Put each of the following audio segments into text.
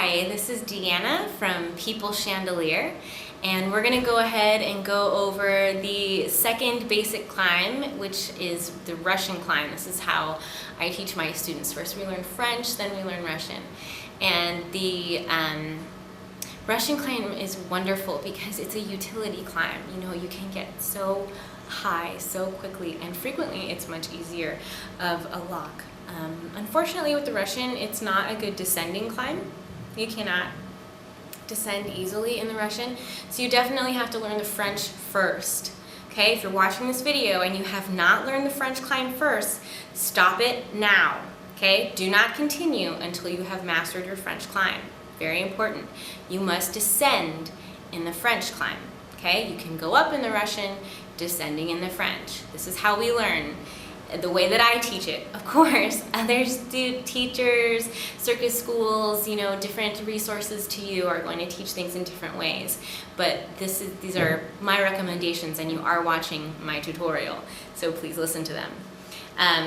Hi, this is Deanna from People Chandelier, and we're going to go ahead and go over the second basic climb, which is the Russian climb. This is how I teach my students. First we learn French, then we learn Russian. And the Russian climb is wonderful because it's a utility climb. You know, you can get so high so quickly, and frequently it's much easier of a lock. Unfortunately with the Russian, it's not a good descending climb. You cannot descend easily in the Russian, so you definitely have to learn the French first. Okay, if you're watching this video and you have not learned the French climb first, stop it now. Okay, do not continue until you have mastered your French climb. Very important. You must descend in the French climb. Okay, you can go up in the Russian, descending in the French. This is how we learn. The way that I teach it, of course, others do, teachers, circus schools, you know, different resources to you are going to teach things in different ways. But these are my recommendations, and you are watching my tutorial, so please listen to them.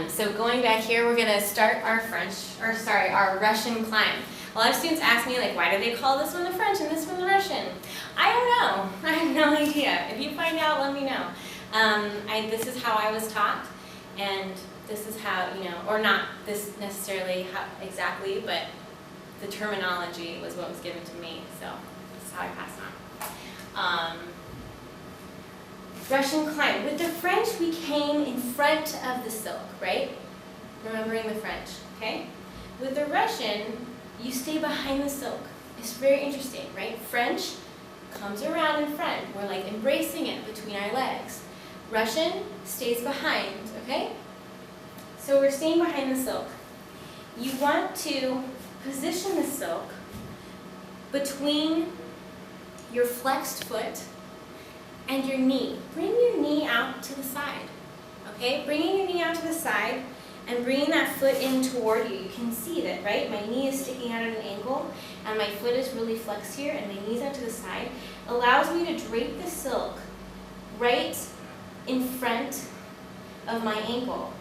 So going back here, we're going to start our our Russian climb. A lot of students ask me, like, why do they call this one the French and this one the Russian? I don't know. I have no idea. If you find out, let me know. This is how I was taught. And this is how, you know, or not this necessarily how, exactly, but the terminology was what was given to me, so this is how I passed on. Russian climb. With the French, we came in front of the silk, right? Remembering the French, okay? With the Russian, you stay behind the silk. It's very interesting, right? French comes around in front. We're like embracing it between our legs. Russian stays behind, okay? So we're staying behind the silk. You want to position the silk between your flexed foot and your knee. Bring your knee out to the side, okay? Bringing your knee out to the side and bringing that foot in toward you. You can see that, right? My knee is sticking out at an angle and my foot is really flexed here and my knee's out to the side. Allows me to drape the silk right in front of my ankle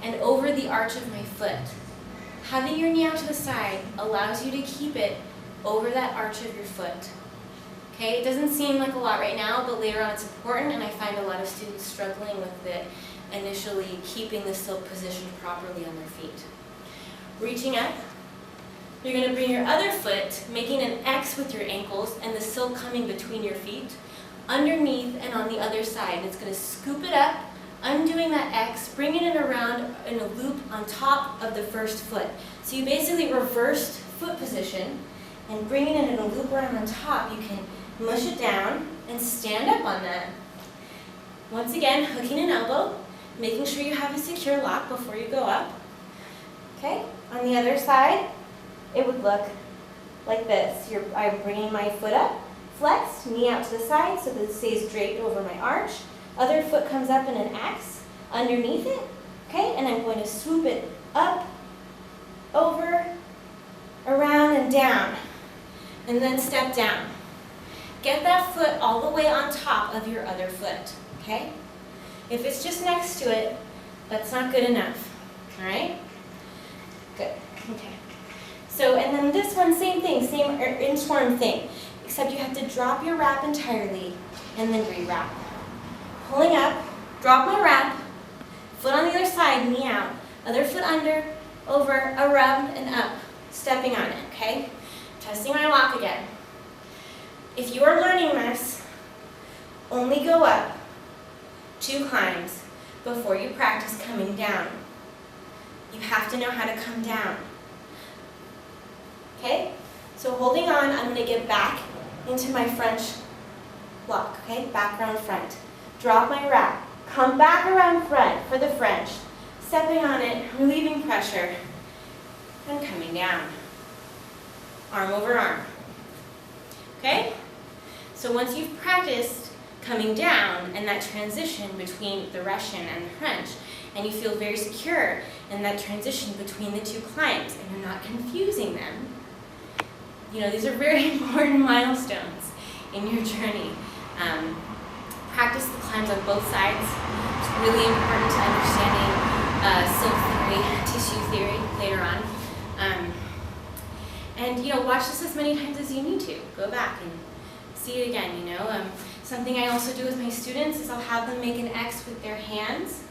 and over the arch of my foot. Having your knee out to the side allows you to keep it over that arch of your foot. Okay, it doesn't seem like a lot right now, but later on it's important, and I find a lot of students struggling with it initially, keeping the silk positioned properly on their feet. Reaching up, you're going to bring your other foot, making an X with your ankles and the silk coming between your feet, underneath and on the other side. It's going to scoop it up, undoing that X, bringing it around in a loop on top of the first foot. So you basically reversed foot position and bringing it in a loop around on top. You can mush it down and stand up on that. Once again, hooking an elbow, making sure you have a secure lock before you go up. Okay, on the other side, it would look like this. I'm bringing my foot up, flexed, knee out to the side so that it stays draped over my arch. Other foot comes up in an X underneath it, okay? And I'm going to swoop it up, over, around, and down. And then step down. Get that foot all the way on top of your other foot, okay? If it's just next to it, that's not good enough, all right? Good, okay. So, and then this one, same thing, same inchworm thing. Except you have to drop your wrap entirely and then re-wrap. Pulling up, drop my wrap, foot on the other side, knee out, other foot under, over, around, and up, stepping on it, okay? Testing my lock again. If you are learning this, only go up 2 climbs before you practice coming down. You have to know how to come down, okay? So holding on, I'm going to get back into my French lock, okay? Back around front. Drop my wrap. Come back around front for the French. Stepping on it, relieving pressure, and coming down. Arm over arm. Okay? So once you've practiced coming down and that transition between the Russian and the French, and you feel very secure in that transition between the 2 climbs, and you're not confusing them, you know, these are very important milestones in your journey. Practice the climbs on both sides. It's really important to understanding silk theory, tissue theory later on. And watch this as many times as you need to. Go back and see it again, Something I also do with my students is I'll have them make an X with their hands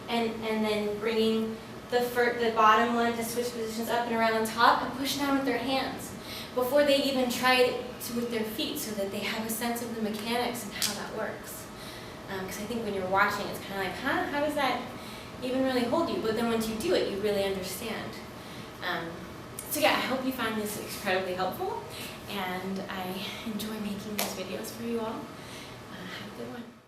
and then bringing the bottom one to switch positions up and around on top and push down with their hands before they even try it with their feet, so that they have a sense of the mechanics and how that works. Because I think when you're watching, it's kind of like, how does that even really hold you? But then once you do it, you really understand. So yeah, I hope you find this incredibly helpful, and I enjoy making these videos for you all. Have a good one.